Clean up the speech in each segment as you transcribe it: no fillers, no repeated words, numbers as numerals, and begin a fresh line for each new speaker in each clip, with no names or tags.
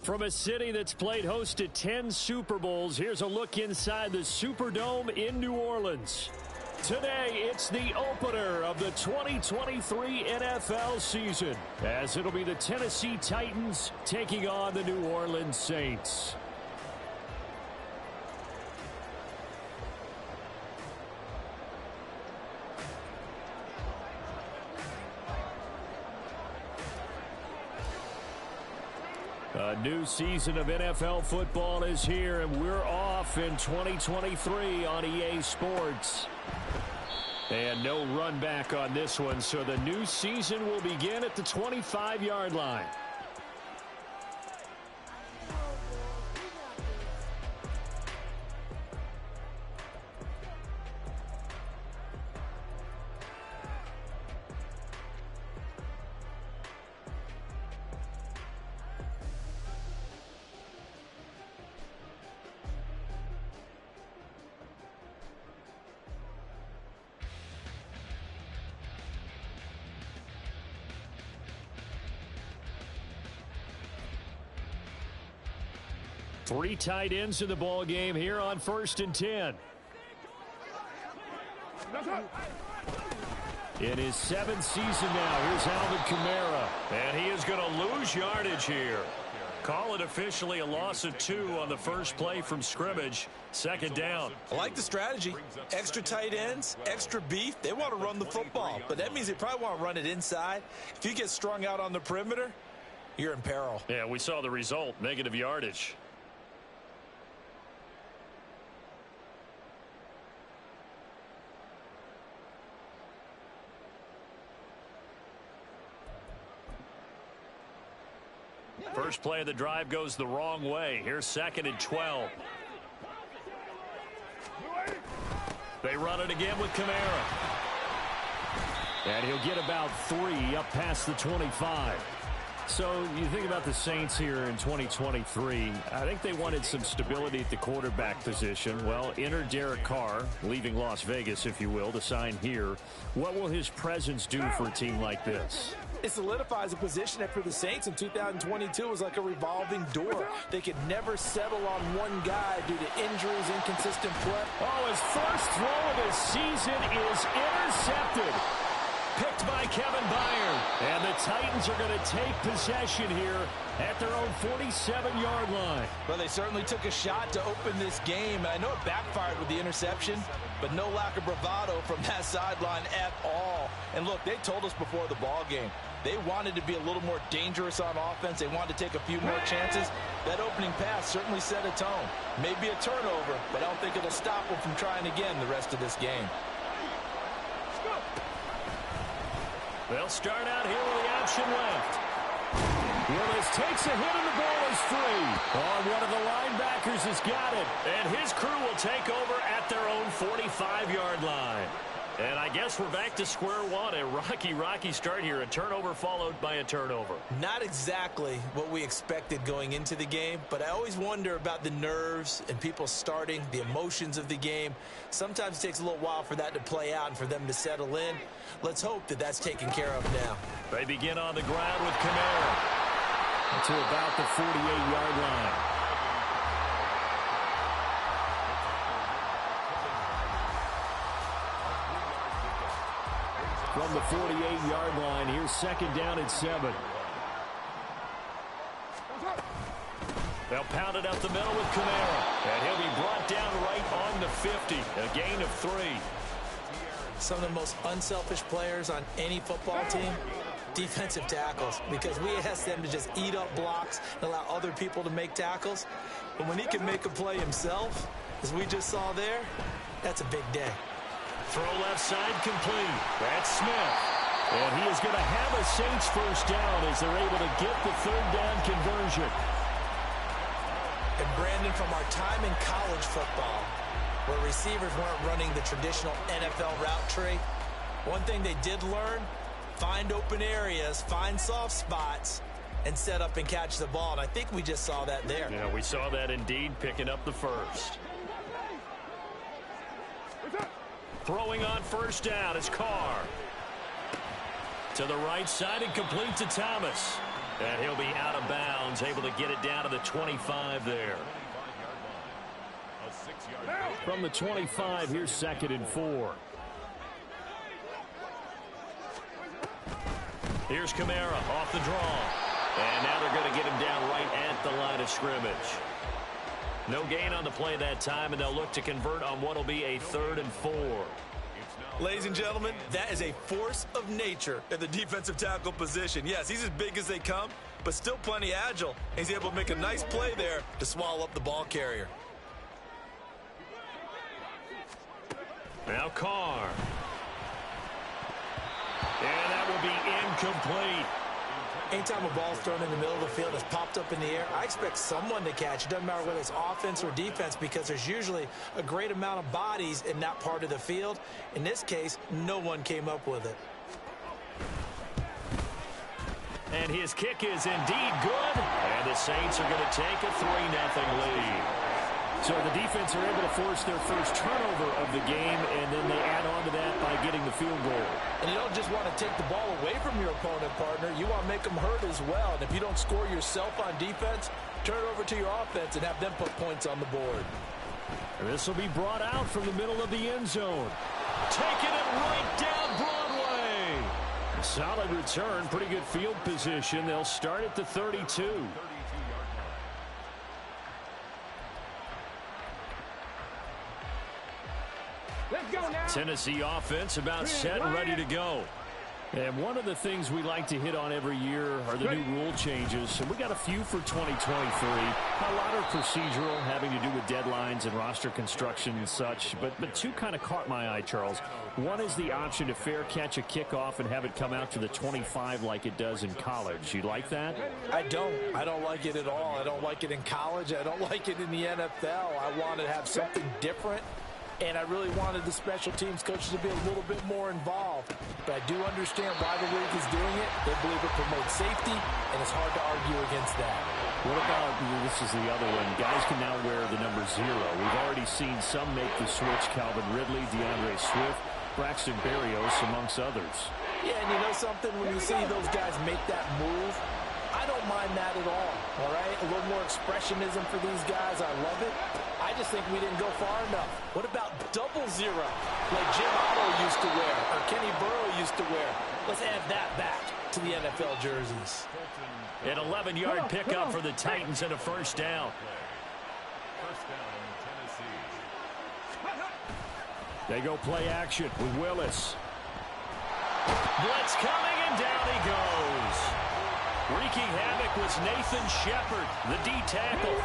From a city that's played host to 10 Super Bowls, here's a look inside the Superdome in New Orleans. Today, it's the opener of the 2023 NFL season, as it'll be the Tennessee Titans taking on the New Orleans Saints. A new season of NFL football is here, and we're off in 2023 on EA Sports. And no run back on this one, so the new season will begin at the 25-yard line. Three tight ends in the ball game here on 1st and 10. In his 7th season now, here's Alvin Kamara.
And he is going to lose yardage here. Call it officially a loss of 2 on the first play from scrimmage. 2nd down.
I like the strategy. Extra tight ends, extra beef. They want to run the football, but that means they probably want to run it inside. If you get strung out on the perimeter, you're in peril.
Yeah, we saw the result, negative yardage. First play of the drive goes the wrong way. Here's 2nd and 12. They run it again with Kamara.
And he'll get about 3 up past the 25. So you think about the Saints here in 2023. I think they wanted some stability at the quarterback position. Well, enter Derek Carr, leaving Las Vegas, if you will, to sign here. What will his presence do for a team like this?
It solidifies a position that for the Saints in 2022 was like a revolving door. They could never settle on one guy due to injuries, inconsistent play.
Oh, his first throw of his season is intercepted. Picked by Kevin Byard. And the Titans are going to take possession here at their own 47-yard line.
Well, they certainly took a shot to open this game. I know it backfired with the interception, but no lack of bravado from that sideline at all. And look, they told us before the ball game, they wanted to be a little more dangerous on offense. They wanted to take a few more chances. That opening pass certainly set a tone. Maybe a turnover, but I don't think it'll stop them from trying again the rest of this game.
They'll start out here with the option left.
Willis takes a hit and the ball is free. Oh, one of the linebackers has got it.
And his crew will take over at their own 45-yard line. And I guess we're back to square one. A rocky start here. A turnover followed by a turnover.
Not exactly what we expected going into the game, but I always wonder about the nerves and people starting, the emotions of the game. Sometimes it takes a little while for that to play out and for them to settle in. Let's hope that that's taken care of now.
They begin on the ground with Kamara.
To about the 48-yard line. From the 48-yard line, here's 2nd down and 7.
They'll pound it up the middle with Kamara. And he'll be brought down right on the 50. A gain of 3.
Some of the most unselfish players on any football team, defensive tackles, because we ask them to just eat up blocks and allow other people to make tackles. But when he can make a play himself, as we just saw there, that's a big day.
Throw left side complete. That's Smith.
And he is going to have a Saints first down as they're able to get the 3rd down conversion.
And Brandon, from our time in college football, where receivers weren't running the traditional NFL route tree, one thing they did learn, find open areas, find soft spots, and set up and catch the ball. And I think we just saw that there.
Yeah, we saw that indeed, picking up the first. Throwing on 1st down is Carr. To the right side and complete to Thomas. And he'll be out of bounds, able to get it down to the 25 there.
From the 25, here's 2nd and 4.
Here's Kamara off the draw. And now they're going to get him down right at the line of scrimmage. No gain on the play that time, and they'll look to convert on what will be a 3rd and 4.
Ladies and gentlemen, that is a force of nature at the defensive tackle position. Yes, he's as big as they come, but still plenty agile. He's able to make a nice play there to swallow up the ball carrier.
Now Carr. And that will be incomplete.
Anytime a ball's thrown in the middle of the field, it's popped up in the air, I expect someone to catch. It doesn't matter whether it's offense or defense, because there's usually a great amount of bodies in that part of the field. In this case, no one came up with it.
And his kick is indeed good. And the Saints are going to take a 3-0 lead.
So the defense are able to force their first turnover of the game, and then they add on to that by getting the field goal.
And you don't just want to take the ball away from your opponent, partner. You want to make them hurt as well. And if you don't score yourself on defense, turn it over to your offense and have them put points on the board.
This will be brought out from the middle of the end zone.
Taking it right down Broadway.
A solid return, pretty good field position. They'll start at the 32.
Tennessee offense about set and ready to go.
And one of the things we like to hit on every year are the new rule changes. And we got a few for 2023. A lot are procedural, having to do with deadlines and roster construction and such. But two kind of caught my eye, Charles. One is the option to fair catch a kickoff and have it come out to the 25 like it does in college. You like that?
I don't like it at all. I don't like it in college. I don't like it in the NFL. I want to have something different. And I really wanted the special teams coaches to be a little bit more involved. But I do understand why the league is doing it. They believe it promotes safety, and it's hard to argue against that.
What about, this is the other one, guys can now wear the number 0. We've already seen some make the switch. Calvin Ridley, DeAndre Swift, Braxton Berrios, amongst others.
Yeah, and you know something? When you see those guys make that move, I don't mind that at all right? A little more expressionism for these guys. I love it. I just think we didn't go far enough. What about 00, like Jim Otto used to wear, or Kenny Burrow used to wear? Let's add that back to the NFL jerseys.
An 11-yard pickup for the Titans and a first down.
They go play action with Willis.
Blitz coming, and down he goes. Wreaking havoc was Nathan Shepard, the D tackle.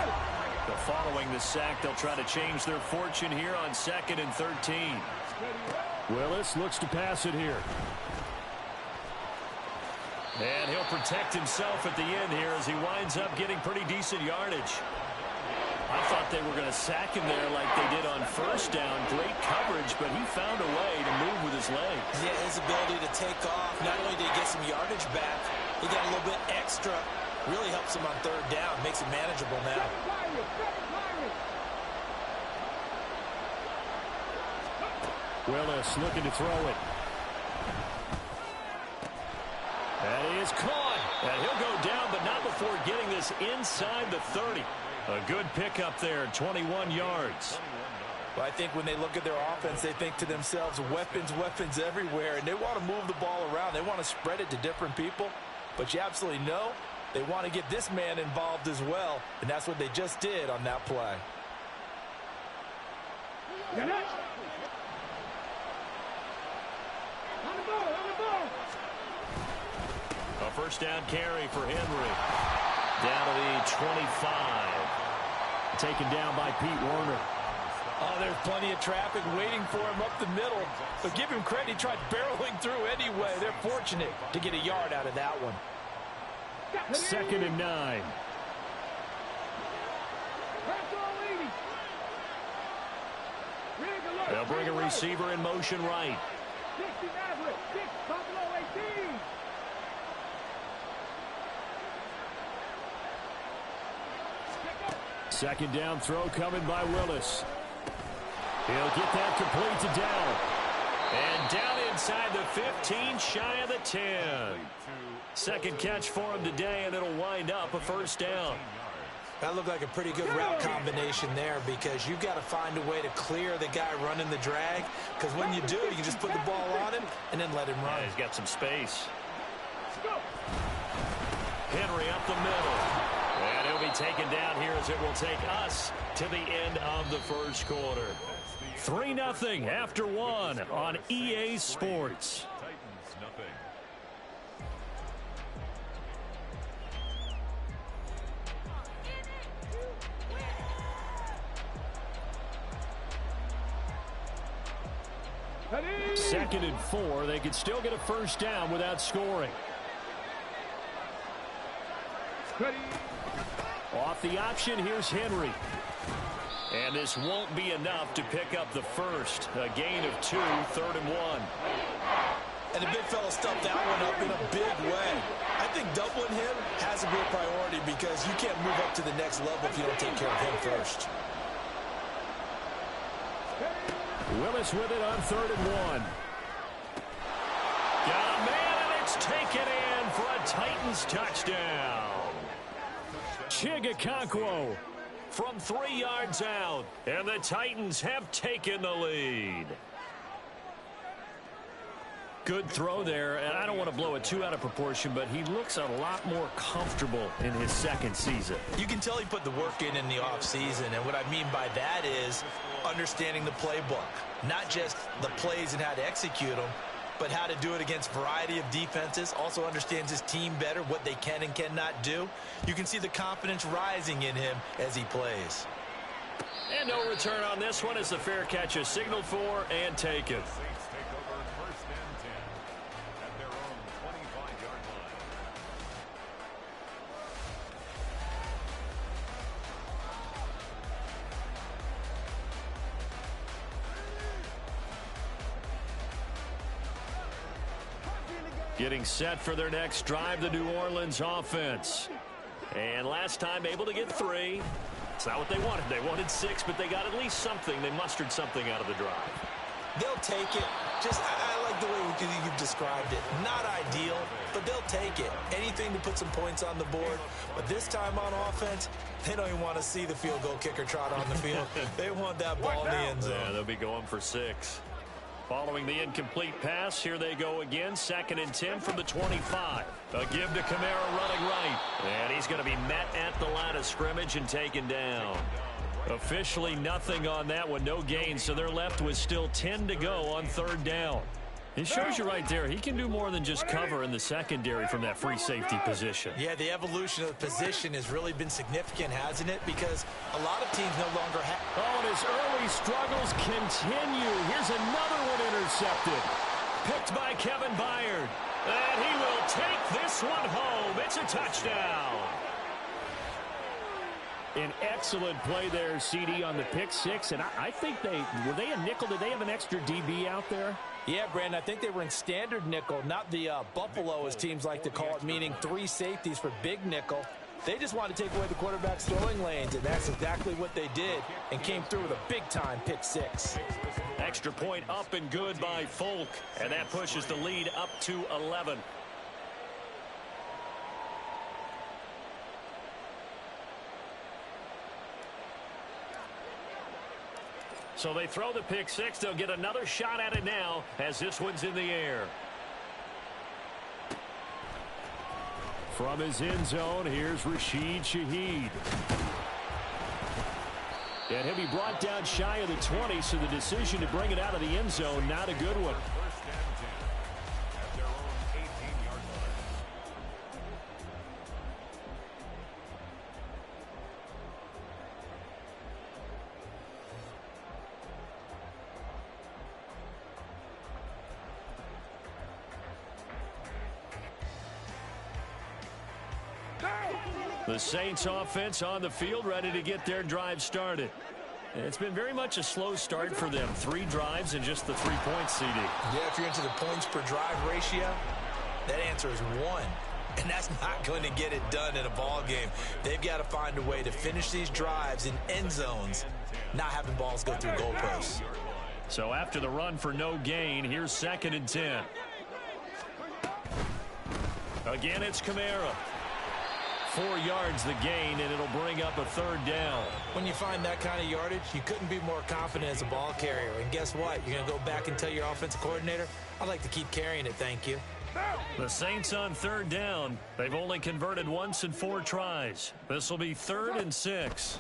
But following the sack, they'll try to change their fortune here on 2nd and 13.
Willis looks to pass it here.
And he'll protect himself at the end here as he winds up getting pretty decent yardage. I thought they were going to sack him there like they did on first down. Great coverage, but he found a way to move with his legs.
Yeah, his ability to take off. Not only did he get some yardage back, he got a little bit extra. Really helps him on 3rd down. Makes it manageable now.
Willis looking to throw it.
That is caught. And he'll go down, but not before getting this inside the 30. A good pickup there, 21 yards.
But I think when they look at their offense, they think to themselves, weapons everywhere, and they want to move the ball around. They want to spread it to different people. But you absolutely know they want to get this man involved as well, and that's what they just did on that play.
A first down carry for Henry. Down to the 25.
Taken down by Pete Werner.
Oh, there's plenty of traffic waiting for him up the middle. But give him credit, he tried barreling through anyway. They're fortunate to get a yard out of that one.
2nd and 9.
They'll bring a receiver in motion right.
Second down throw coming by Willis. He'll get that complete to Down.
And down it inside the 15, shy of the 10. Second catch for him today, and it'll wind up a first down.
That looked like a pretty good route combination there because you've got to find a way to clear the guy running the drag, because when you do, you can just put the ball on him and then let him run.
Yeah, he's got some space. Henry up the middle. And he'll be taken down here as it will take us to the end of the first quarter. 3-0 after one on EA Sports. Second and 4. They could still get a first down without scoring. Off the option, here's Henry. And this won't be enough to pick up the first. A gain of 2, 3rd and 1.
And the big fella stuffed that one up in a big way. I think doubling him has to be a priority because you can't move up to the next level if you don't take care of him first.
Willis with it on 3rd and 1. Got a man, and it's taken in for a Titans touchdown. Chigakonkwo from 3 yards out, and the Titans have taken the lead. Good throw there, and I don't want to blow it too out of proportion, but he looks a lot more comfortable in his second season.
You can tell he put the work in the offseason, and what I mean by that is understanding the playbook. Not just the plays and how to execute them, but how to do it against a variety of defenses. Also understands his team better, what they can and cannot do. You can see the confidence rising in him as he plays.
And no return on this one as the fair catch is signaled for and taken. Getting set for their next drive, the New Orleans offense. And last time able to get 3. It's not what they wanted. They wanted 6, but they got at least something. They mustered something out of the drive.
They'll take it. I like the way you've described it. Not ideal, but they'll take it. Anything to put some points on the board. But this time on offense, they don't even want to see the field goal kicker trot on the field. They want that ball in the end zone.
Yeah, they'll be going for 6. Following the incomplete pass, here they go again. 2nd and 10 from the 25. A give to Kamara running right. And he's going to be met at the line of scrimmage and taken down. Officially nothing on that one. No gain, so they're left with still 10 to go on 3rd down. It shows you right there, he can do more than just cover in the secondary from that free safety position.
Yeah, the evolution of the position has really been significant, hasn't it? Because a lot of teams no longer have...
Oh, and his early struggles continue. Here's another one intercepted. Picked by Kevin Byard. And he will take this one home. It's a touchdown. An excellent play there, CD, on the pick 6. And I think were they a nickel? Did they have an extra DB out there?
Yeah, Brandon, I think they were in standard nickel, not the Buffalo, as teams like to call it, meaning 3 safeties for big nickel. They just wanted to take away the quarterback's throwing lanes, and that's exactly what they did, and came through with a big-time pick 6.
Extra point up and good by Folk, and that pushes the lead up to 11. So they throw the pick 6. They'll get another shot at it now as this one's in the air. From his end zone, here's Rashid Shaheed. And he'll be brought down shy of the 20, so the decision to bring it out of the end zone, not a good one. The Saints offense on the field, ready to get their drive started. It's been very much a slow start for them. 3 drives and just the 3 points, CD.
Yeah, if you're into the points per drive ratio, that answer is 1. And that's not going to get it done in a ball game. They've got to find a way to finish these drives in end zones, not having balls go through goalposts.
So after the run for no gain, here's 2nd and 10. Again, it's Kamara. 4 yards the gain, and it'll bring up a 3rd down.
When you find that kind of yardage, you couldn't be more confident as a ball carrier. And guess what? You're going to go back and tell your offensive coordinator, I'd like to keep carrying it, thank you.
The Saints on 3rd down. They've only converted once in 4 tries. This will be 3rd and 6.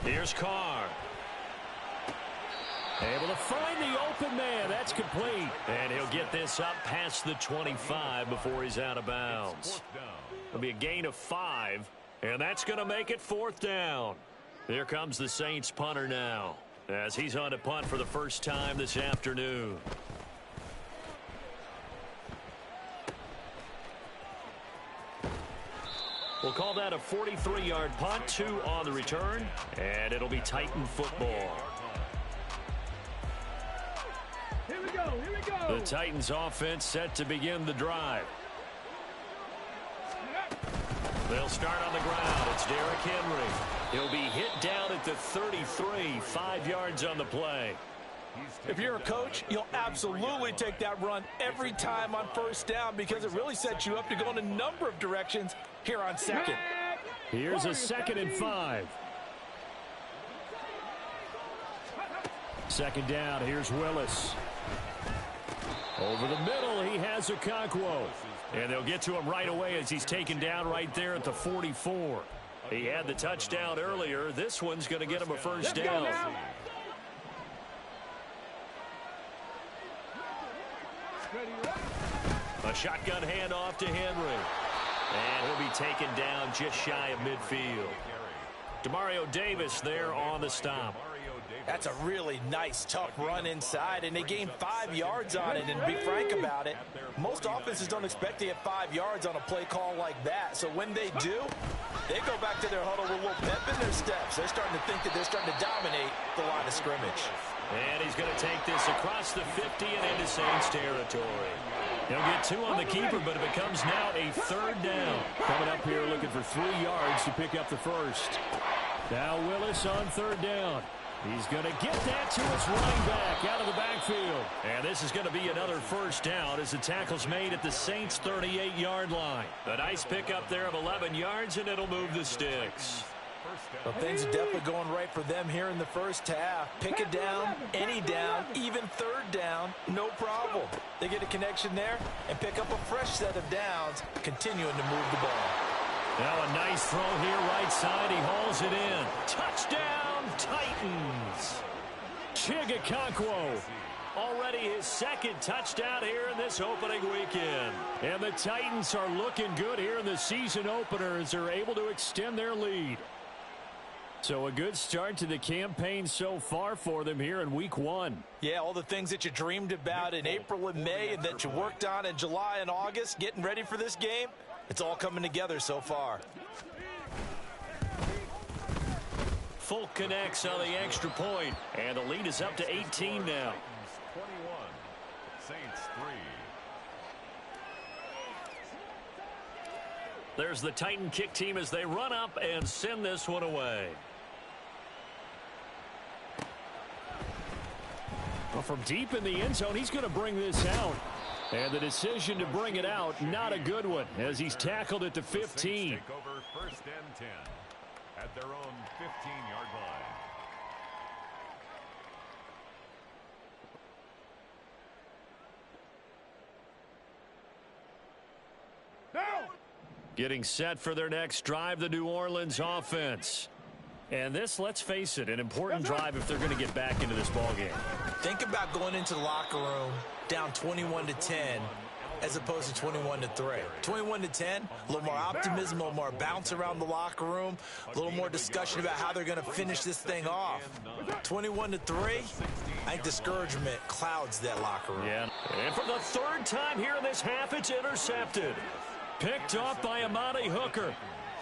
Here's Carr.
Able to find the open man. That's complete.
And he'll get this up past the 25 before he's out of bounds. It'll be a gain of 5, and that's going to make it 4th down. Here comes the Saints punter now, as he's on to punt for the first time this afternoon. We'll call that a 43-yard punt, 2 on the return, and it'll be Titan football.
Here we go, here we go.
The Titans offense set to begin the drive. They'll start on the ground. It's Derrick Henry. He'll be hit down at the 33, 5 yards on the play.
If you're a coach, you'll absolutely take that run every time on 1st down because it really sets you up to go in a number of directions here on 2nd.
Here's a 2nd and 5. 2nd down. Here's Willis. Over the middle, he has Okonkwo.
And they'll get to him right away as he's taken down right there at the 44. He had the touchdown earlier. This one's going to get him a 1st down. A shotgun handoff to Henry. And he'll be taken down just shy of midfield. Demario Davis there on the stop.
That's a really nice, tough run inside, and they gained 5 yards on it. And to be frank about it, most offenses don't expect to get 5 yards on a play call like that. So when they do, they go back to their huddle with a little pep in their steps. They're starting to think that they're starting to dominate the line of scrimmage.
And he's going to take this across the 50 and into Saints territory. He'll get 2 on the keeper, but it becomes now a 3rd down.
Coming up here looking for 3 yards to pick up the 1st. Now Willis on 3rd down. He's going to get that to his running back out of the backfield.
And this is going to be another 1st down as the tackle's made at the Saints' 38-yard line. A nice pickup there of 11 yards, and it'll move the sticks.
Well, things are definitely going right for them here in the 1st half. Pick a down, any down, even 3rd down, no problem. They get a connection there and pick up a fresh set of downs, continuing to move the ball.
Now a nice throw here right side. He hauls it in. Touchdown, Titans.
Okonkwo.
Already his 2nd touchdown here in this opening weekend.
And the Titans are looking good here in the season opener as they're able to extend their lead. So a good start to the campaign so far for them here in week 1.
Yeah, all the things that you dreamed about in April and May and that you worked on in July and August, getting ready for this game, it's all coming together so far.
Folk connects on the extra point, and the lead is up to 18 now.
21, Saints 3.
There's the Titan kick team as they run up and send this one away.
Well, from deep in the end zone, he's going to bring this out. And the decision to bring it out, not a good one, as he's tackled at the 15.
Take over 1st and 10 at their own 15-yard line.
Getting set for their next drive, the New Orleans offense. And this, let's face it, an important drive if they're going to get back into this ballgame.
Think about going into the locker room down 21-10 as opposed to 21-3. 21-10, a little more optimism, a little more bounce around the locker room, a little more discussion about how they're going to finish this thing off. 21-3, I think discouragement clouds that locker room.
Yeah. And for the 3rd time here in this half, it's intercepted.
Picked off by Amani Hooker.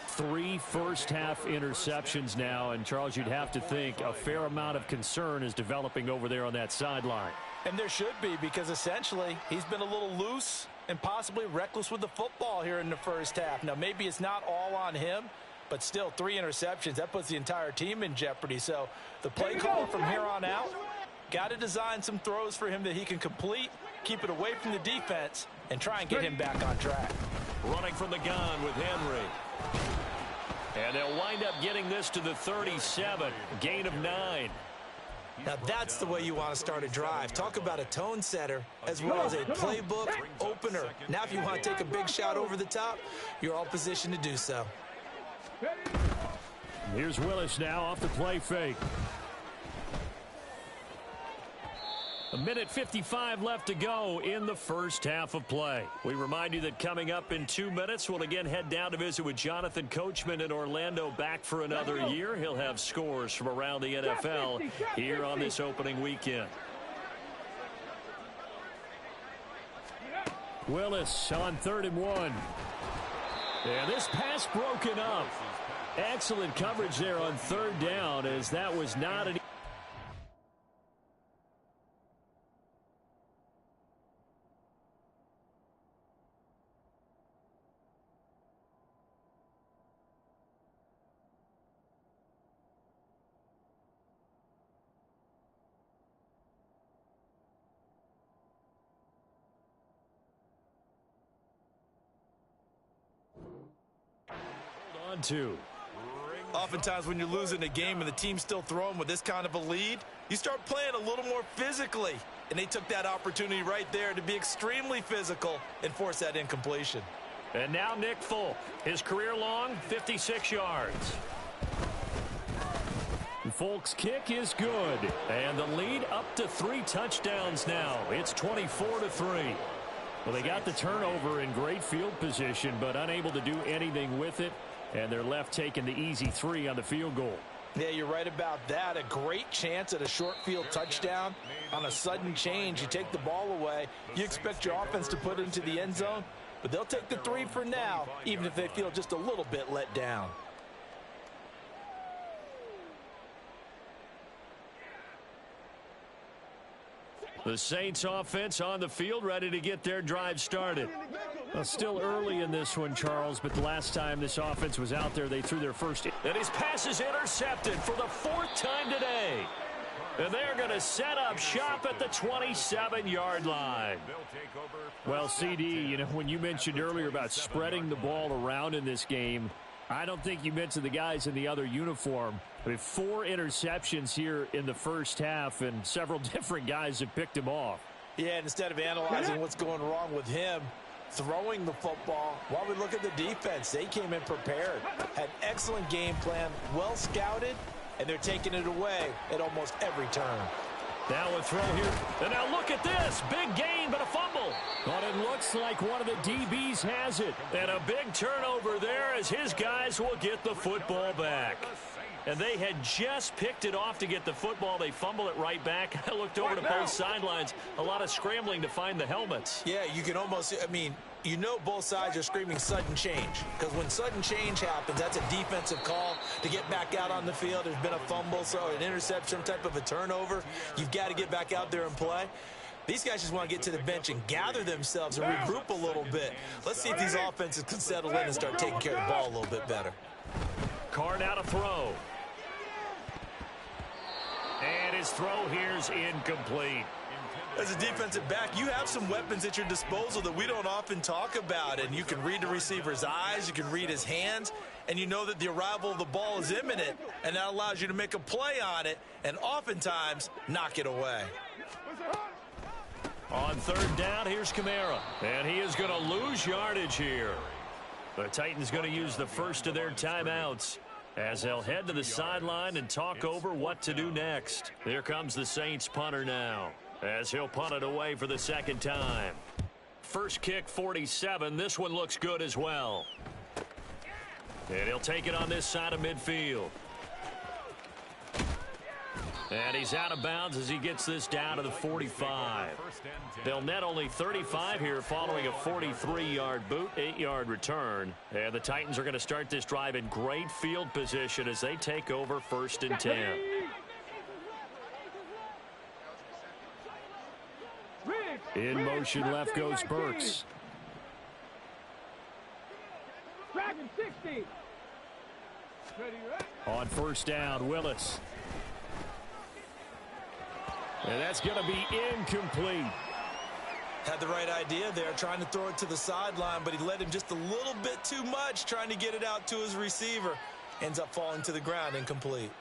3 first-half interceptions now, and Charles, you'd have to think a fair amount of concern is developing over there on that sideline.
And there should be, because essentially he's been a little loose and possibly reckless with the football here in the 1st half. Now, maybe it's not all on him, but still 3 interceptions. That puts the entire team in jeopardy. So the play call from here on out,
Got to design some throws for him that he can complete, keep it away from the defense, and try and get him back on track.
Running from the gun with Henry. And they'll wind up getting this to the 37. Gain of 9.
Now that's the way you want to start a drive. Talk about a tone setter as well as a playbook opener. Now if you want to take a big shot over the top, you're all positioned to do so.
Here's Willis now off the play fake. 1:55 left to go in the first half of play. We remind you that coming up in 2 minutes, we'll again head down to visit with Jonathan Coachman in Orlando, back for another year. He'll have scores from around the NFL here on this opening weekend. Willis on 3rd and 1. And this pass broken up. Excellent coverage there on 3rd down, as that was not an two.
Oftentimes when you're losing a game and the team's still throwing with this kind of a lead, you start playing a little more physically. And they took that opportunity right there to be extremely physical and force that incompletion.
And now Nick Folk, his career long 56 yards.
Folk's kick is good.
And the lead up to 3 touchdowns now. It's 24-3.
Well, they got the turnover in great field position, but unable to do anything with it. And they're left taking the easy 3 on the field goal.
Yeah, you're right about that. A great chance at a short field touchdown. On a sudden change, you take the ball away. You expect your offense to put it into the end zone, but they'll take the 3 for now, even if they feel just a little bit let down.
The Saints offense on the field, ready to get their drive started.
Well, still early in this one, Charles, but the last time this offense was out there, they threw their first.
And his pass is intercepted for the 4th time today. And they're going to set up shop at the 27-yard line.
Well, CD, you know, when you mentioned earlier about spreading the ball around in this game, I don't think you mentioned the guys in the other uniform. I mean, 4 interceptions here in the first half, and several different guys have picked him off.
Yeah, and instead of analyzing what's going wrong with him throwing the football, while we look at the defense, they came in prepared, had an excellent game plan, well scouted, and they're taking it away at almost every turn.
Now a throw here, and now look at this, big gain but a fumble.
But it looks like one of the DBs has it.
And a big turnover there as his guys will get the football back. And they had just picked it off to get the football. They fumble it right back. I looked over to both sidelines. A lot of scrambling to find the helmets.
Yeah, you can almost, I mean, you know both sides are screaming sudden change. Because when sudden change happens, that's a defensive call to get back out on the field. There's been a fumble, so an interception, type of a turnover. You've got to get back out there and play. These guys just want to get to the bench and gather themselves and regroup a little bit. Let's see if these offenses can settle in and start taking care of the ball a little bit better.
Card out a throw. And his throw here's incomplete.
As a defensive back, you have some weapons at your disposal that we don't often talk about. And you can read the receiver's eyes, you can read his hands, and you know that the arrival of the ball is imminent, and that allows you to make a play on it and oftentimes knock it away.
On 3rd down, here's Kamara. And he is going to lose yardage here. The Titans going to use the first of their timeouts as they'll head to the sideline and talk over what to do next. Here comes the Saints punter now as he'll punt it away for the 2nd time. First kick, 47. This one looks good as well. And he'll take it on this side of midfield. And he's out of bounds as he gets this down to the 45. They'll net only 35 here following a 43-yard boot, 8-yard return. And the Titans are going to start this drive in great field position as they take over 1st and 10.
In motion left goes Burks. On 1st down, Willis. And that's going to be incomplete.
Had the right idea there, trying to throw it to the sideline, but he led him just a little bit too much, trying to get it out to his receiver. Ends up falling to the ground, incomplete.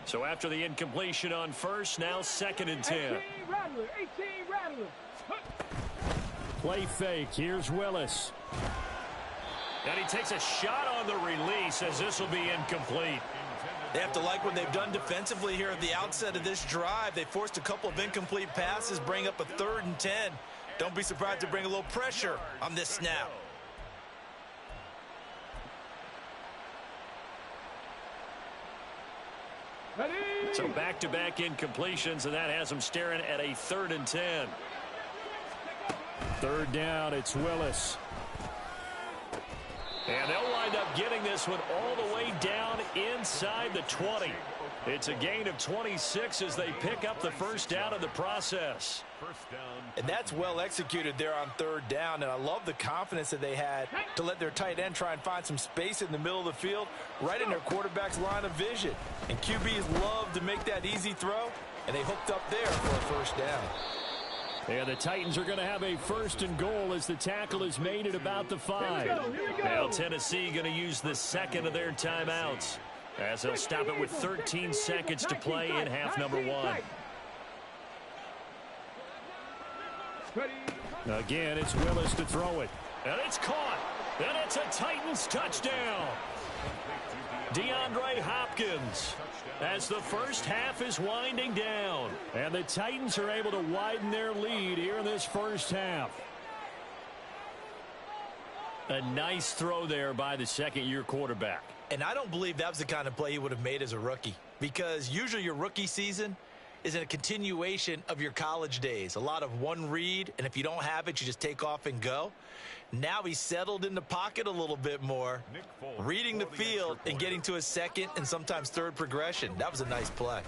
So after the incompletion on first, now 2nd and 10.
18 Rattler.
Play fake. Here's Willis.
And he takes a shot on the release as this will be incomplete.
They have to like what they've done defensively here at the outset of this drive. They forced a couple of incomplete passes, bring up a 3rd and 10. Don't be surprised to bring a little pressure on this snap.
So back-to-back incompletions, and that has them staring at a 3rd and 10.
3rd down, it's Willis.
And they'll wind up getting this one all the way down inside the 20. It's a gain of 26 as they pick up the 1st down in the process.
And that's well executed there on 3rd down, and I love the confidence that they had to let their tight end try and find some space in the middle of the field, right in their quarterback's line of vision. And QBs love to make that easy throw, and they hooked up there for a 1st down.
And the Titans are going to have a 1st and goal as the tackle is made at about the 5.
Now Tennessee going to use the 2nd of their timeouts, as they'll stop it with 13 seconds to play in half number 1.
Again, it's Willis to throw it.
And it's caught. And it's a Titans touchdown. DeAndre Hopkins as the 1st half is winding down.
And the Titans are able to widen their lead here in this 1st half.
A nice throw there by the 2nd-year quarterback.
And I don't believe that was the kind of play he would have made as a rookie, because usually your rookie season is a continuation of your college days. A lot of one read, and if you don't have it, you just take off and go. Now he's settled in the pocket a little bit more, reading the field and getting to his 2nd and sometimes 3rd progression. That was a nice play.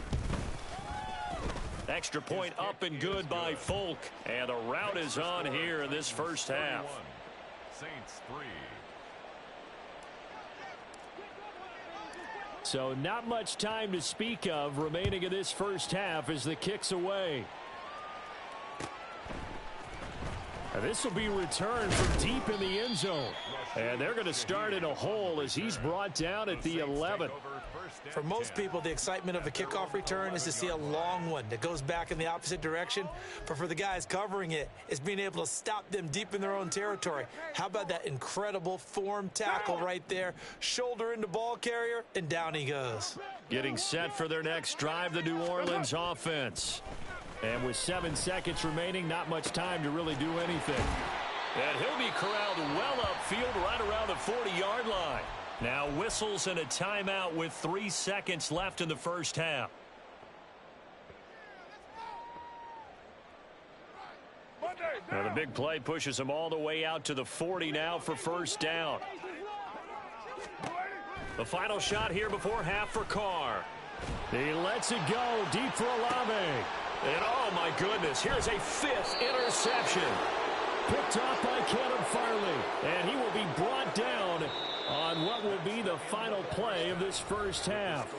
Extra point up and good by Folk. And a rout is on here in this 1st half.
Saints 3.
So not much time to speak of remaining in this 1st half as the kick's away. And this will be returned from deep in the end zone. And they're going to start in a hole as he's brought down at the 11.
For most people, the excitement of a kickoff return is to see a long one that goes back in the opposite direction. But for the guys covering it, it's being able to stop them deep in their own territory. How about that incredible form tackle right there? Shoulder into ball carrier, and down he goes.
Getting set for their next drive, the New Orleans offense.
And with 7 seconds remaining, not much time to really do anything.
And he'll be corralled well upfield right around the 40-yard line. Now whistles and a timeout with 3 seconds left in the 1st half. Now the big play pushes him all the way out to the 40 now for 1st down. The final shot here before half for Carr.
He lets it go deep for Olave.
And oh my goodness, here's a 5th interception.
Picked off by Caleb Farley. And he will be brought down on what will be the final play of this 1st half.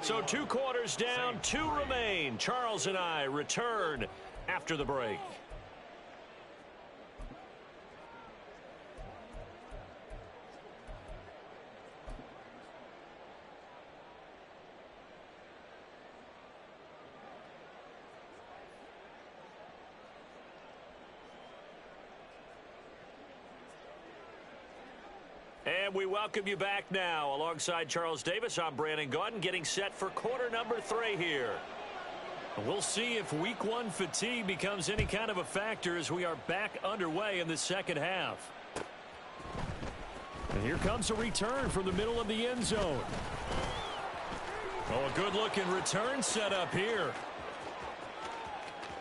So 2 quarters down, 2 remain. Charles and I return after the break. And we welcome you back now. Alongside Charles Davis, I'm Brandon Gaudin, getting set for quarter number 3 here. We'll see if week 1 fatigue becomes any kind of a factor as we are back underway in the 2nd half.
And here comes a return from the middle of the end zone.
Oh, a good-looking return set up here.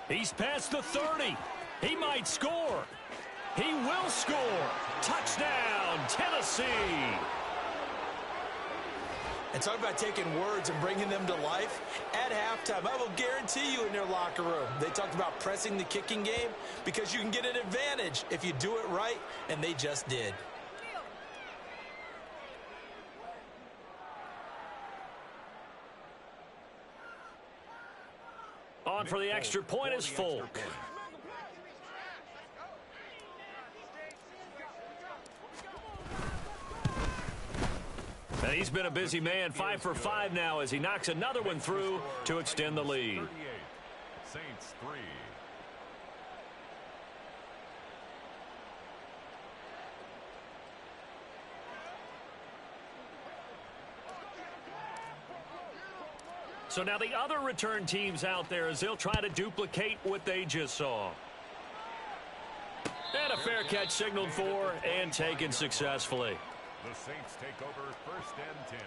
He's past the 30. He might score. He will score. Touchdown, Tennessee.
And talk about taking words and bringing them to life. At halftime, I will guarantee you in their locker room, they talked about pressing the kicking game because you can get an advantage if you do it right, and they just did.
on for the extra point is Folk. And he's been a busy man, 5 for 5 now as he knocks another one through to extend the lead.
Saints 3.
So now the other return teams out there as they'll try to duplicate what they just saw. And a fair catch signaled for and taken successfully.
The Saints take over 1st and 10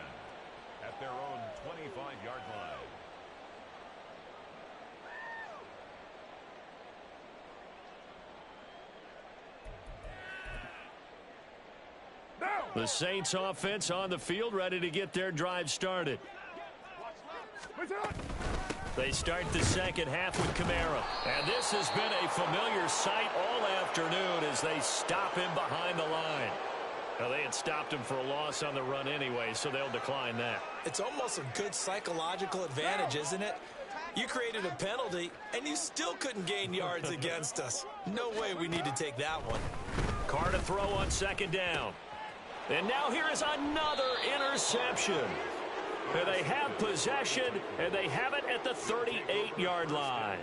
at their own 25-yard line.
The Saints offense on the field ready to get their drive started. They start the second half with Kamara. And this has been a familiar sight all afternoon as they stop him behind the line. Now, they had stopped him for a loss on the run anyway, so they'll decline that.
It's almost a good psychological advantage, isn't it? You created a penalty, and you still couldn't gain yards against us. No way we need to take that one.
Carr to throw on second down. And now here is another interception. And they have possession, and they have it at the 38-yard line.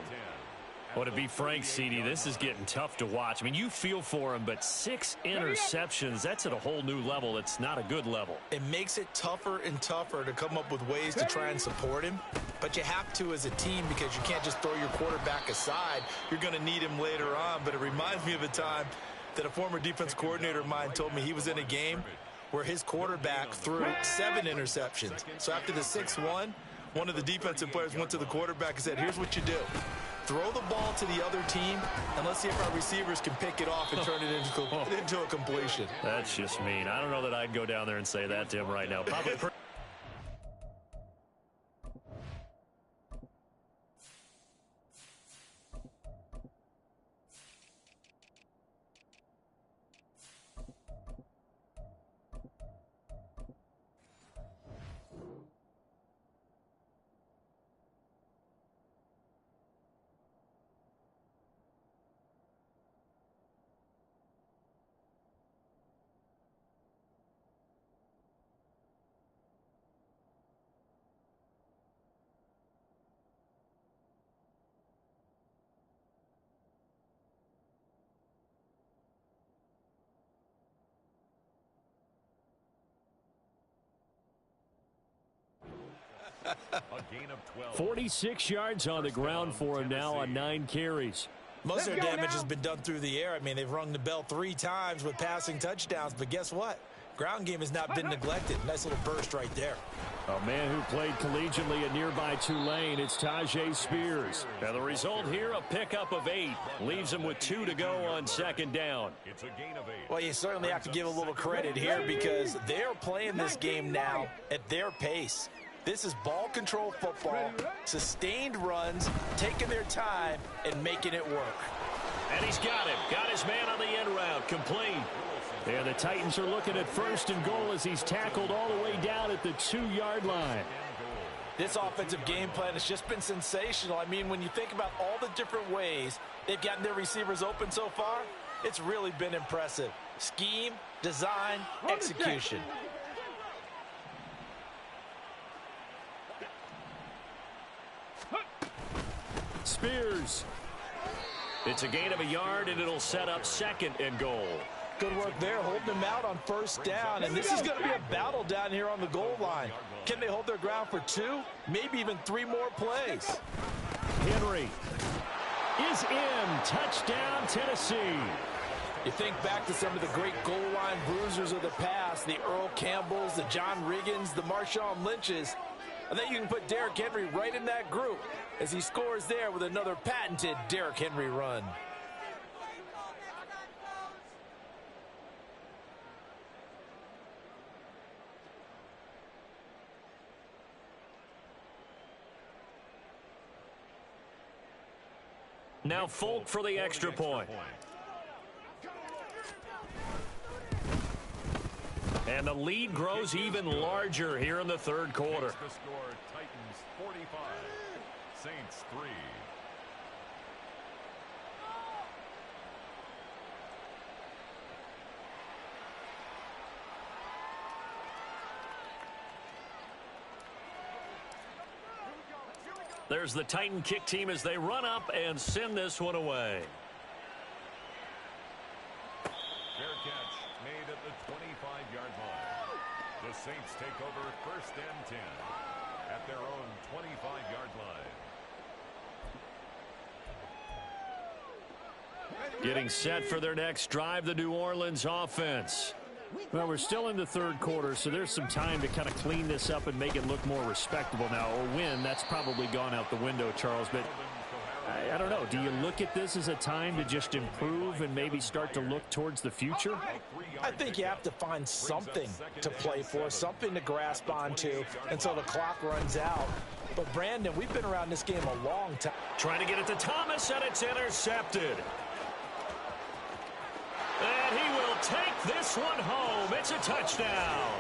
Well, to be frank, CD, this is getting tough to watch. I mean, you feel for him, but 6 interceptions, that's at a whole new level. It's not a good level.
It makes it tougher and tougher to come up with ways to try and support him. But you have to as a team because you can't just throw your quarterback aside. You're going to need him later on. But it reminds me of a time that a former defense coordinator of mine told me he was in a game where his quarterback threw 7 interceptions. So after the 6-1, one of the defensive players went to the quarterback and said, here's what you do. Throw the ball to the other team, and let's see if our receivers can pick it off and turn it into a completion.
That's just mean. I don't know that I'd go down there and say that to him right now. Probably.
A gain of 12.
46 yards on the ground for him now on 9 carries.
Most of their damage has been done through the air. I mean, they've rung the bell 3 times with passing touchdowns, but guess what? Ground game has not been neglected. Nice little burst right there.
A man who played collegiately at nearby Tulane, it's Tajay Spears. Now the result here, a pickup of 8. Leaves him with 2 to go on second down.
It's a gain of 8.
Well, you certainly have to give a little credit here because they're playing this game now at their pace. This is ball control football, sustained runs, taking their time, and making it work.
And he's got him. Got his man on the end route. Complete. And the Titans are looking at 1st and goal as he's tackled all the way down at the 2-yard line.
This offensive game plan has just been sensational. I mean, when you think about all the different ways they've gotten their receivers open so far, it's really been impressive. Scheme, design, execution.
Spears. It's a gain of a yard, and it'll set up 2nd and goal.
Good work there, holding them out on 1st down. And this is going to be a battle down here on the goal line. Can they hold their ground for 2, maybe even 3 more plays?
Henry is in. Touchdown, Tennessee.
You think back to some of the great goal line bruisers of the past, the Earl Campbells, the John Riggins, the Marshawn Lynches. I think you can put Derrick Henry right in that group as he scores there with another patented Derrick Henry run.
Now Folk for the extra point. And the lead grows even larger here in the 3rd quarter.
The score, Titans 45, Saints 3.
There's the Titan kick team as they run up and send this one away.
Fair catch made at the 25-yard line. The Saints take over 1st and 10 at their own 25-yard line.
Getting set for their next drive, the New Orleans offense.
Well, we're still in the third quarter, so there's some time to kind of clean this up and make it look more respectable now. Or win, that's probably gone out the window, Charles. But I don't know. Do you look at this as a time to just improve and maybe start to look towards the future?
I think you have to find something to play for, something to grasp onto until the clock runs out. But, Brandon, we've been around this game a long time.
Trying to get it to Thomas, and it's intercepted. And he will take this one home. It's a touchdown.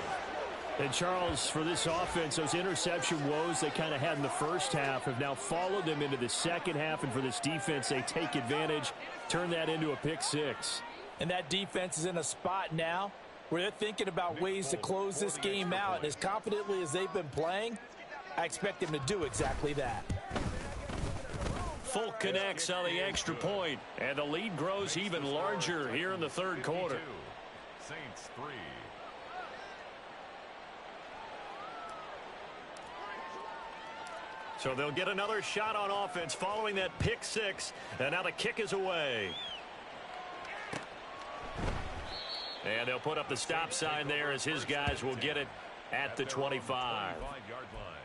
And, Charles, for this offense, those interception woes they kind of had in the first half have now followed them into the second half. And for this defense, they take advantage, turn that into a pick six.
And that defense is in a spot now where they're thinking about ways to close this game out. And as confidently as they've been playing, I expect them to do exactly that.
Folk connects on the extra point, and the lead grows even larger here in the third quarter.
Saints 3.
So they'll get another shot on offense following that pick six, and now the kick is away. And they'll put up the stop sign there as his guys will get it at the 25.
25-yard line.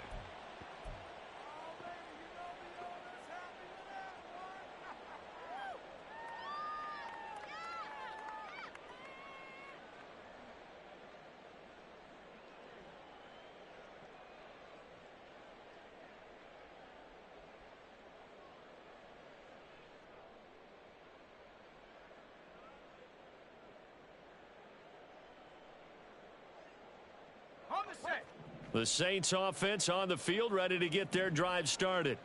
The Saints offense on the field, ready to get their drive started.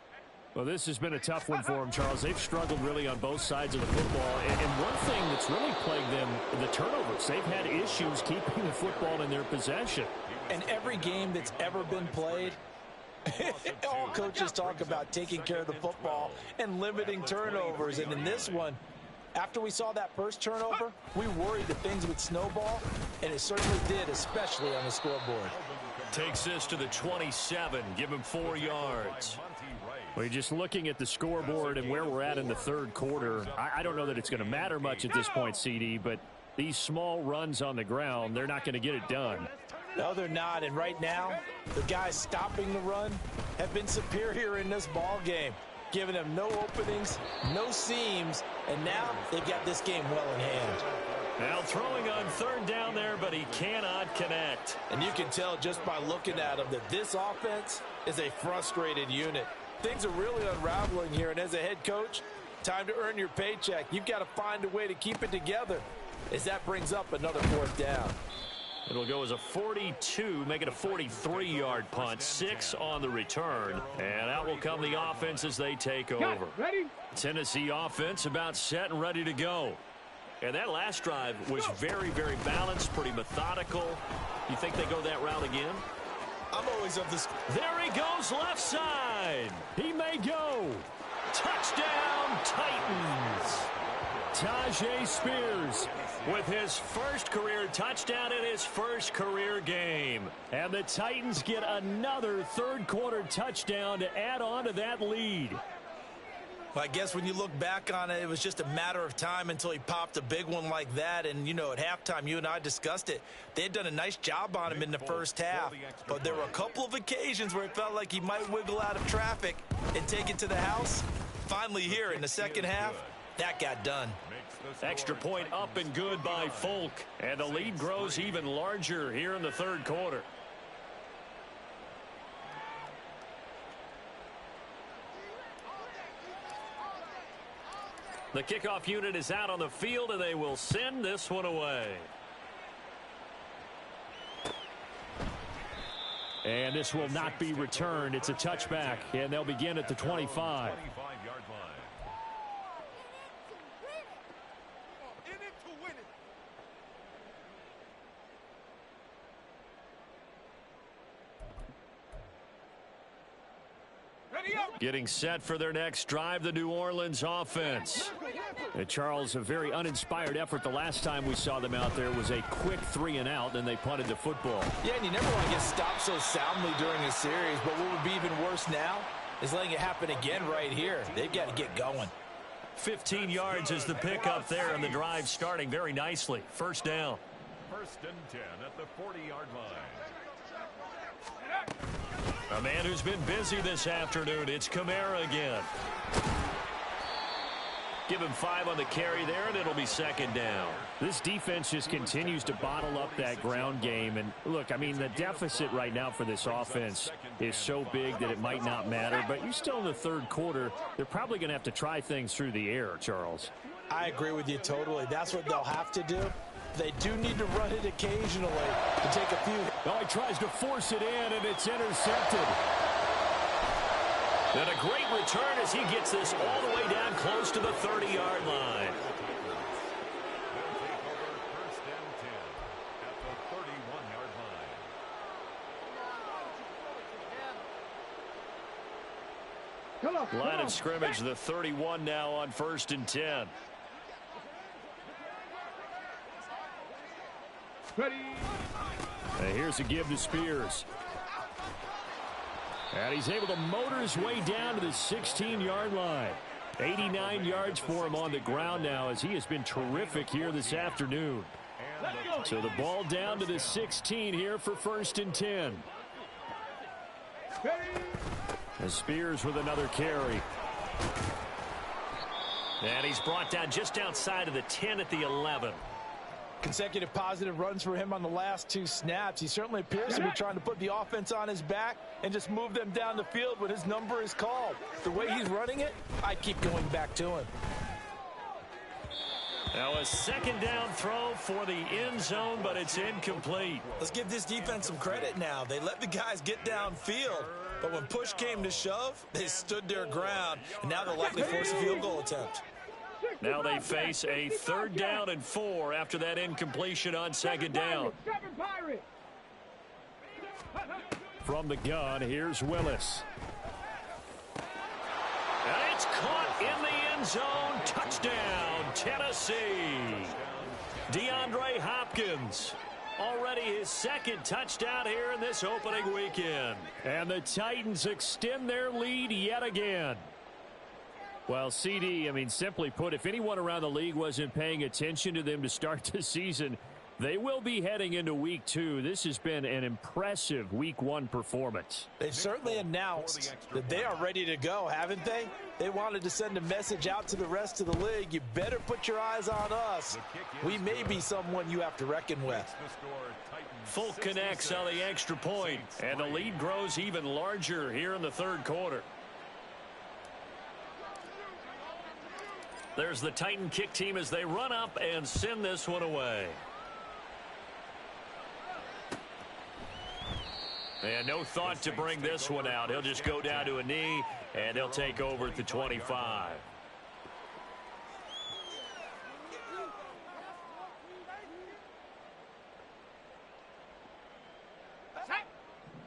Well, this has been a tough one for them, Charles. They've struggled really on both sides of the football. And one thing that's really plagued them, the turnovers. They've had issues keeping the football in their possession.
And every game that's ever been played, all coaches talk about taking care of the football and limiting turnovers. And in this one, after we saw that first turnover, we worried that things would snowball, and it certainly did, especially on the scoreboard.
Takes this to the 27, give him 4 yards.
Well, you're just looking at the scoreboard and where we're at in the third quarter. I don't know that it's going to matter much at this point, CD, but these small runs on the ground, they're not going to get it done.
No, they're not. And right now, the guys stopping the run have been superior in this ball game, giving them no openings, no seams, and now they've got this game well in hand.
Now throwing on third down there, but he cannot connect.
And you can tell just by looking at him that this offense is a frustrated unit. Things are really unraveling here, and as a head coach, time to earn your paycheck. You've got to find a way to keep it together as that brings up another fourth down.
It'll go as a 42, make it a 43-yard punt, 6 on the return. And out will come the offense as they take over.
Ready?
Tennessee offense about set and ready to go. And that last drive was very, very balanced, pretty methodical. You think they go that route again?
I'm always of this.
There he goes, left side.
He may go.
Touchdown, Titans.
Tajay Spears
with his first career touchdown in his first career game.
And the Titans get another third quarter touchdown to add on to that lead.
I guess when you look back on it, it was just a matter of time until he popped a big one like that. And, you know, at halftime, you and I discussed it. They had done a nice job on him in the first half. But there were a couple of occasions where it felt like he might wiggle out of traffic and take it to the house. Finally here in the second half, that got done.
Extra point up and good by Folk. And the lead grows even larger here in the third quarter. The kickoff unit is out on the field, and they will send this one away.
And this will not be returned. It's a touchback, and they'll begin at the 25.
25-yard line.
Ready up.
Getting set for their next drive, the New Orleans offense. Charles, a very uninspired effort the last time we saw them out there was a quick 3-and-out, and they punted the football.
Yeah, and you never want to get stopped so soundly during a series, but what would be even worse now is letting it happen again right here. They've got to get going.
15 yards is the pickup there, and the drive starting very nicely. First down.
1st and 10 at the 40-yard line.
A man who's been busy this afternoon. It's Kamara again. Give him 5 on the carry there, and it'll be 2nd down.
This defense just continues to bottle up that ground game. And look, I mean, the deficit right now for this offense is so big that it might not matter. But you're still in the 3rd quarter. They're probably going to have to try things through the air, Charles.
I agree with you totally. That's what they'll have to do. They do need to run it occasionally to take a few.
Oh, he tries to force it in, and it's intercepted.
And a great return as he gets this all the way down close to the 30-yard line. Line of scrimmage, the 31 now on 1st and 10.
Ready.
And here's a give to Spears. And he's able to motor his way down to the 16-yard line. 89 yards for him on the ground now as he has been terrific here this afternoon. So the ball down to the 16 here for 1st and 10. And Spears with another carry.
And he's brought down just outside of the 10 at the 11.
Consecutive positive runs for him on the last 2 snaps. He certainly appears to be trying to put the offense on his back and just move them down the field when his number is called. The way he's running it, I keep going back to him.
Now a 2nd down throw for the end zone, but it's incomplete.
Let's give this defense some credit now. They let the guys get downfield, but when push came to shove, they stood their ground, and now they'll likely force a field goal attempt.
Now they face a 3rd down and 4 after that incompletion on 2nd down.
From the gun, here's Willis.
And it's caught in the end zone. Touchdown, Tennessee. DeAndre Hopkins. Already his 2nd touchdown here in this opening weekend.
And the Titans extend their lead yet again. Well, CD, I mean, simply put, if anyone around the league wasn't paying attention to them to start the season, they will be heading into week 2. This has been an impressive week 1 performance.
They've certainly announced that they are ready to go, haven't they? They wanted to send a message out to the rest of the league. You better put your eyes on us. We may be someone you have to reckon with.
Full connects on the extra point, and the lead grows even larger here in the 3rd quarter. There's the Titan kick team as they run up and send this one away. And no thought to bring this one out. He'll just go down to a knee, and they'll take over at the 25.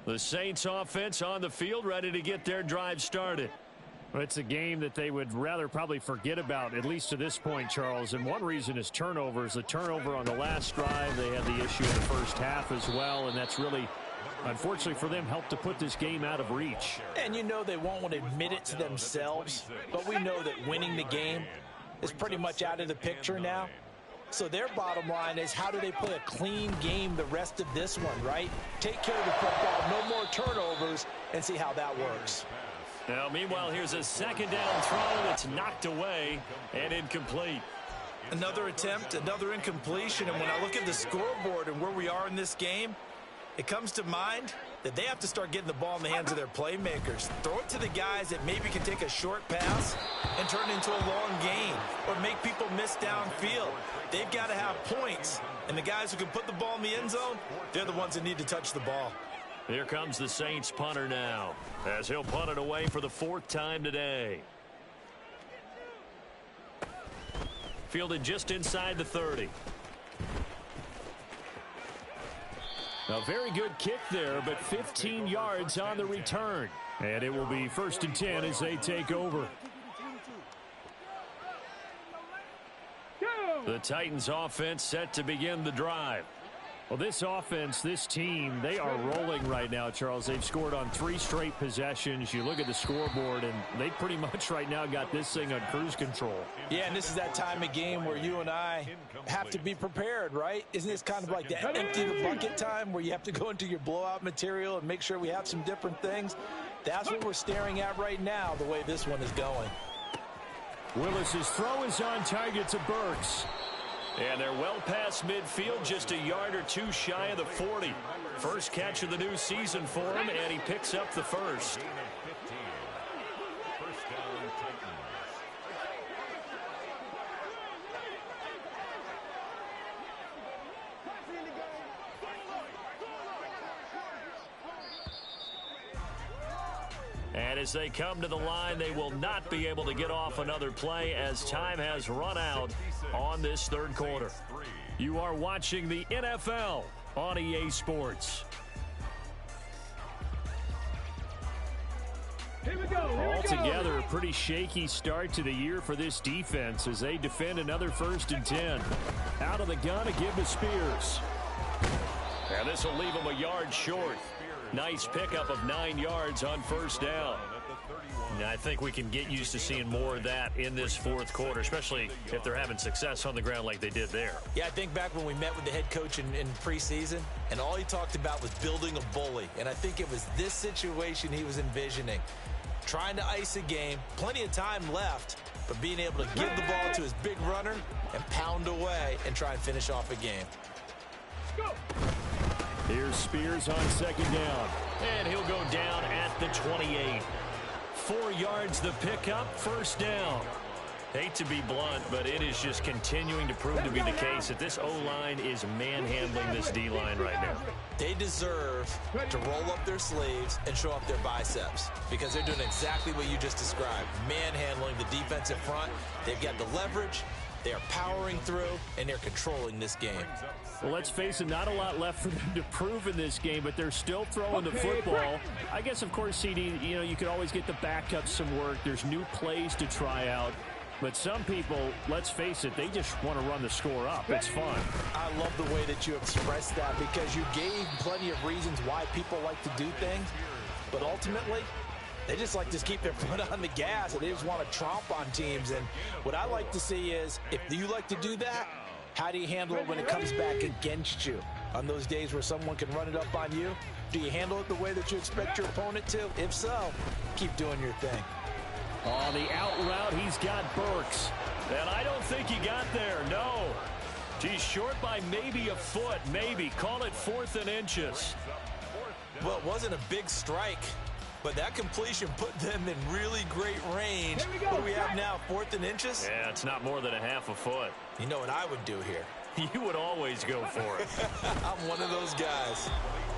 The Saints offense on the field, ready to get their drive started.
It's a game that they would rather probably forget about, at least to this point, Charles. And one reason is turnovers. The turnover on the last drive, they had the issue in the first half as well. And that's really, unfortunately for them, helped to put this game out of reach.
And you know they won't want to admit it to themselves. But we know that winning the game is pretty much out of the picture now. So their bottom line is, how do they play a clean game the rest of this one, right? Take care of the football, no more turnovers, and see how that works.
Now, meanwhile, here's a 2nd down throw that's knocked away and incomplete.
Another attempt, another incompletion, and when I look at the scoreboard and where we are in this game, it comes to mind that they have to start getting the ball in the hands of their playmakers. Throw it to the guys that maybe can take a short pass and turn it into a long gain or make people miss downfield. They've got to have points, and the guys who can put the ball in the end zone, they're the ones that need to touch the ball.
Here comes the Saints punter now, as he'll punt it away for the 4th time today. Fielded just inside the 30.
A very good kick there, but 15 yards on the return. And it will be 1st and 10 as they take over. The Titans offense set to begin the drive. Well, this offense, this team, they are rolling right now, Charles. They've scored on 3 straight possessions. You look at the scoreboard, and they pretty much right now got this thing on cruise control.
Yeah, and this is that time of game where you and I have to be prepared, right? Isn't this kind of like the empty the bucket time where you have to go into your blowout material and make sure we have some different things? That's what we're staring at right now, the way this one is going.
Willis's throw is on target to Burks.
And they're well past midfield, just a yard or 2 shy of the 40. First catch of the new season for him, and he picks up the first. And as they come to the line, they will not be able to get off another play as time has run out on this 3rd quarter.
You are watching the NFL on EA Sports.
Here we go.
Altogether, a pretty shaky start to the year for this defense as they defend another 1st and 10. Out of the gun to give to Spears.
And this will leave him a yard short. Nice pickup of 9 yards on 1st down. And I think we can get used to seeing more of that in this 4th quarter, especially if they're having success on the ground like they did there.
Yeah, I think back when we met with the head coach in preseason, and all he talked about was building a bully. And I think it was this situation he was envisioning. Trying to ice a game, plenty of time left, but being able to give the ball to his big runner and pound away and try and finish off a game.
Go.
Here's Spears on 2nd down.
And he'll go down at the 28.
4 yards the pickup, 1st down.
Hate to be blunt, but it is just continuing to prove to be the case that this O-line is manhandling this D-line right now.
They deserve to roll up their sleeves and show up their biceps because they're doing exactly what you just described, manhandling the defensive front. They've got the leverage. They're powering through, and they're controlling this game.
Well, let's face it, not a lot left for them to prove in this game, but they're still throwing the football. I guess, of course, CD, you could always get the backups some work. There's new plays to try out. But some people, let's face it, they just want to run the score up. It's fun.
I love the way that you expressed that because you gave plenty of reasons why people like to do things. But ultimately, they just like to keep their foot on the gas, and they just want to tromp on teams. And what I like to see is, if you like to do that, how do you handle it when it comes back against you? On those days where someone can run it up on you, do you handle it the way that you expect your opponent to? If so, keep doing your thing.
On the out route, he's got Burks.
And I don't think he got there, no. He's short by maybe a foot, maybe. Call it 4th and inches.
Well, it wasn't a big strike, but that completion put them in really great range. What do we have now, 4th and inches?
Yeah, it's not more than a half a foot.
You know what I would do here?
You would always go for it.
I'm one of those guys.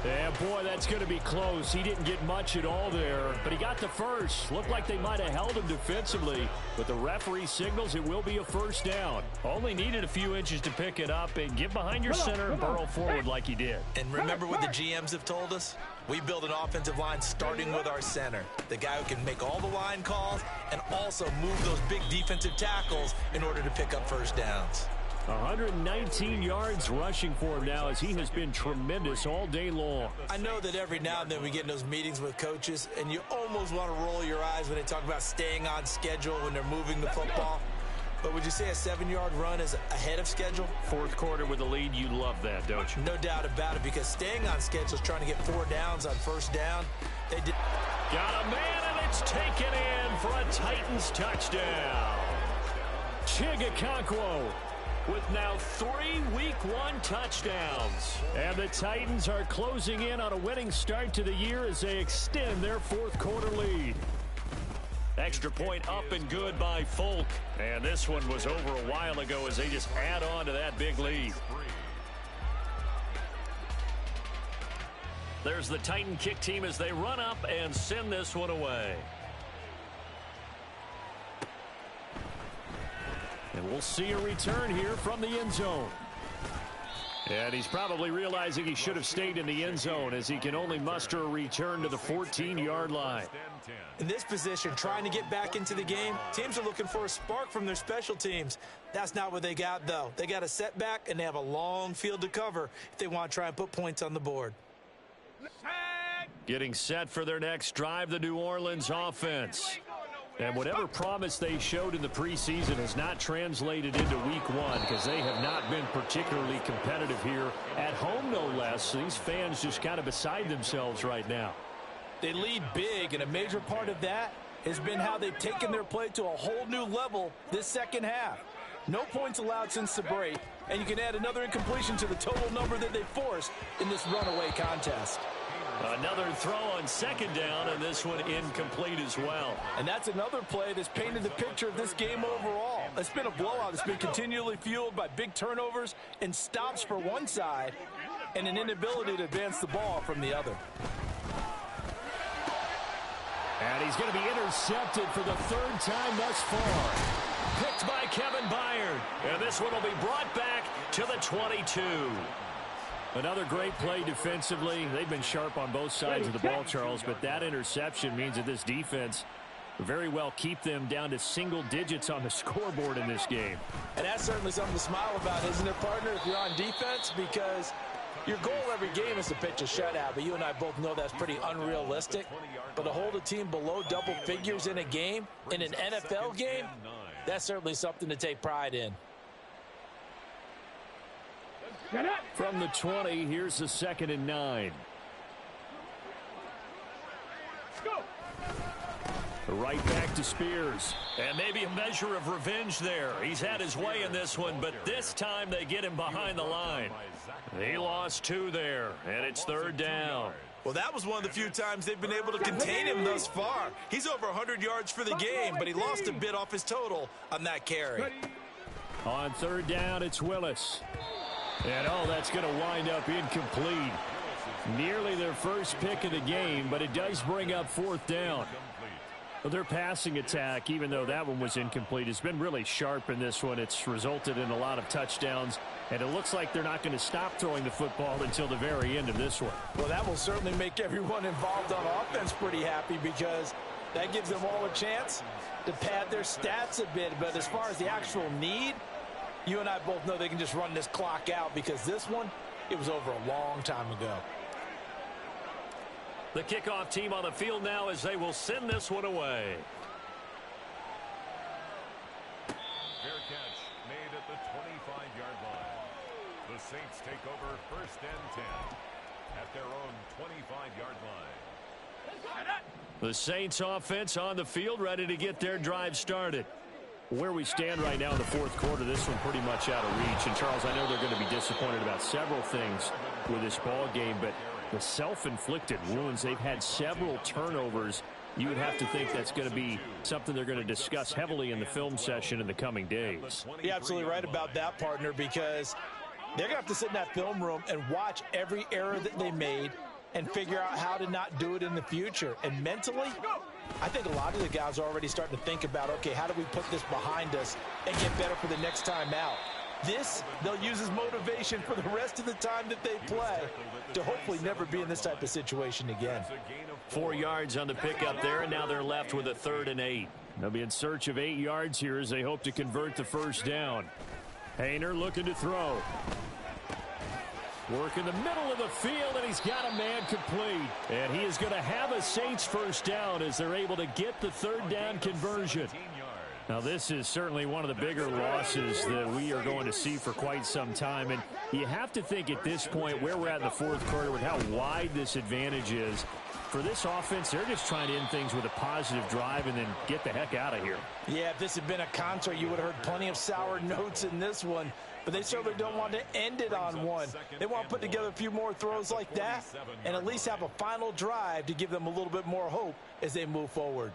Yeah, boy, that's going to be close. He didn't get much at all there, but he got the first. Looked like they might have held him defensively, but the referee signals it will be a 1st down. Only needed a few inches to pick it up and get behind your center and burrow forward like he did.
And remember what the GMs have told us? We build an offensive line starting with our center, the guy who can make all the line calls and also move those big defensive tackles in order to pick up 1st downs.
119 yards rushing for him now as he has been tremendous all day long.
I know that every now and then we get in those meetings with coaches and you almost want to roll your eyes when they talk about staying on schedule when they're moving the football. But would you say a 7-yard run is ahead of schedule?
4th quarter with a lead, you love that, don't you?
No doubt about it, because staying on schedule is trying to get 4 downs on 1st down. They did.
Got a man, and it's taken in for a Titans touchdown.
Chigakonkwo
with now 3 Week 1 touchdowns.
And the Titans are closing in on a winning start to the year as they extend their 4th quarter lead.
Extra point up and good by Folk. And this one was over a while ago as they just add on to that big lead. There's the Titan kick team as they run up and send this one away.
And we'll see a return here from the end zone. And he's probably realizing he should have stayed in the end zone as he can only muster a return to the 14-yard line.
In this position, trying to get back into the game, teams are looking for a spark from their special teams. That's not what they got, though. They got a setback, and they have a long field to cover if they want to try and put points on the board.
Getting set for their next drive, the New Orleans offense. And whatever promise they showed in the preseason has not translated into week one because they have not been particularly competitive here at home, no less. These fans just kind of beside themselves right now.
They lead big, and a major part of that has been how they've taken their play to a whole new level this second half. No points allowed since the break, and you can add another incompletion to the total number that they forced in this runaway contest.
Another throw on second down, and this one incomplete as well.
And that's another play that's painted the picture of this game overall. It's been a blowout. It's been continually fueled by big turnovers and stops for one side and an inability to advance the ball from the other.
And he's going to be intercepted for the third time thus far. Picked by Kevin Byard. And this one will be brought back to the 22. Another great play defensively. They've been sharp on both sides of the ball, Charles, but that interception means that this defense very well keep them down to single digits on the scoreboard in this game.
And that's certainly something to smile about, isn't it, partner, if you're on defense? Because your goal every game is to pitch a shutout, but you and I both know that's pretty unrealistic. But to hold a team below double figures in a game, in an NFL game, that's certainly something to take pride in.
From the 20, here's the 2nd and 9. Right back to Spears.
And maybe a measure of revenge there. He's had his way in this one, but this time they get him behind the line. He lost 2 there, and it's 3rd down.
Well, that was one of the few times they've been able to contain him thus far. He's over 100 yards for the game, but he lost a bit off his total on that carry.
On 3rd down, it's Willis. And, that's going to wind up incomplete. Nearly their first pick of the game, but it does bring up 4th down. Their passing attack, even though that one was incomplete, has been really sharp in this one. It's resulted in a lot of touchdowns, and it looks like they're not going to stop throwing the football until the very end of this one.
Well, that will certainly make everyone involved on offense pretty happy because that gives them all a chance to pad their stats a bit. But as far as the actual need, you and I both know they can just run this clock out because this one, it was over a long time ago.
The kickoff team on the field now as they will send this one away.
Fair catch made at the 25-yard line. The Saints take over 1st and 10 at their own 25-yard line.
The Saints offense on the field ready to get their drive started. Where we stand right now in the 4th quarter, this one pretty much out of reach. And, Charles, I know they're going to be disappointed about several things with this ball game, but the self-inflicted wounds, they've had several turnovers. You would have to think that's going to be something they're going to discuss heavily in the film session in the coming days.
You're absolutely right about that, partner, because they're going to have to sit in that film room and watch every error that they made and figure out how to not do it in the future. And mentally, I think a lot of the guys are already starting to think about, okay, how do we put this behind us and get better for the next time out? This, they'll use as motivation for the rest of the time that they play to hopefully never be in this type of situation again.
4 yards on the pickup there, and now they're left with a 3rd and 8. They'll be in search of 8 yards here as they hope to convert the first down. Hayner looking to throw. Work in the middle of the field, and he's got a man complete. And he is going to have a Saints first down as they're able to get the 3rd down conversion. Now, this is certainly one of the bigger losses that we are going to see for quite some time. And you have to think at this point where we're at in the 4th quarter with how wide this advantage is. For this offense, they're just trying to end things with a positive drive and then get the heck out of here.
Yeah, if this had been a concert, you would have heard plenty of sour notes in this one. But they certainly don't want to end it on one. They want to put together a few more throws like that and at least have a final drive to give them a little bit more hope as they move forward.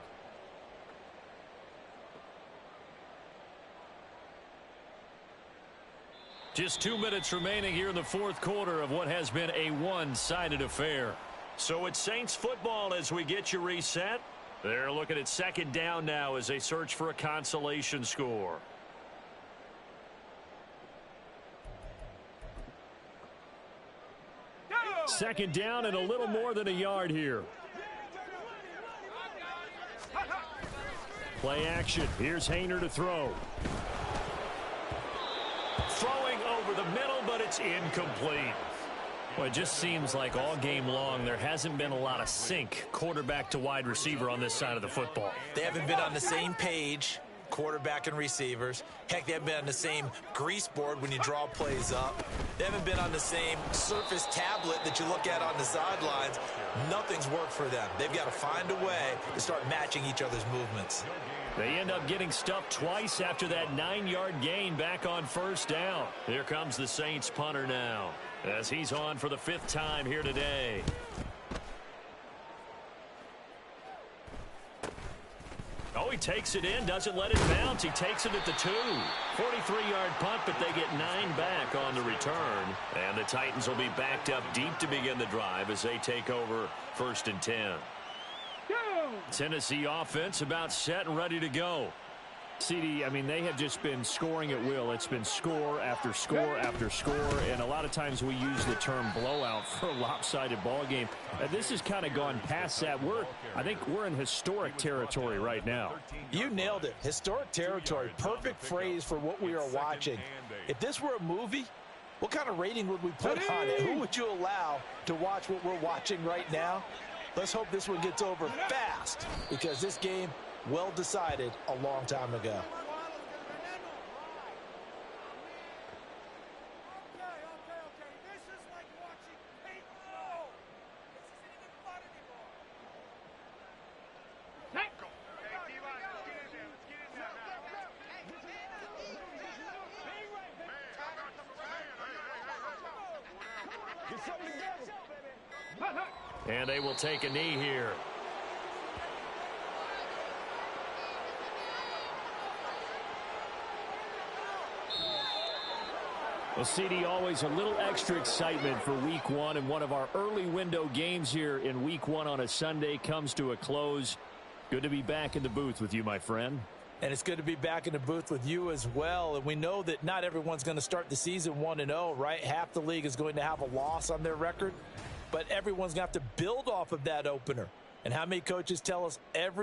Just 2 minutes remaining here in the 4th quarter of what has been a one-sided affair.
So it's Saints football as we get you reset. They're looking at 2nd down now as they search for a consolation score.
Second down and a little more than a yard here. Play action. Here's Hayner to throw.
Throwing over the middle, but it's incomplete.
Well, it just seems like all game long there hasn't been a lot of sync quarterback to wide receiver on this side of the football.
They haven't been on the same page, quarterback and receivers. Heck, they haven't been on the same grease board when you draw plays up. They haven't been on the same Surface tablet that you look at on the sidelines. Nothing's worked for them. They've got to find a way to start matching each other's movements.
They end up getting stuffed twice after that 9-yard gain back on first down.
Here comes the Saints punter now, as he's on for the 5th time here today. Oh, he takes it in, doesn't let it bounce. He takes it at the 2. 43-yard punt, but they get 9 back on the return. And the Titans will be backed up deep to begin the drive as they take over 1st and 10.
Tennessee offense about set and ready to go. CD, I mean, they have just been scoring at will. It's been score after score after score, and a lot of times we use the term blowout for a lopsided ball game. This has kind of gone past that. I think we're in historic territory right now.
You nailed it. Historic territory. Perfect phrase for what we are watching. If this were a movie, what kind of rating would we put on it? Who would you allow to watch what we're watching right now? Let's hope this one gets over fast, because this game, well decided a long time ago.
And they will take a knee here.
Well, CD, always a little extra excitement for week one, and one of our early window games here in week one on a Sunday comes to a close. Good to be back in the booth with you, my friend.
And it's good to be back in the booth with you as well. And we know that not everyone's going to start the season 1-0, right? Half the league is going to have a loss on their record, but everyone's going to have to build off of that opener. And how many coaches tell us every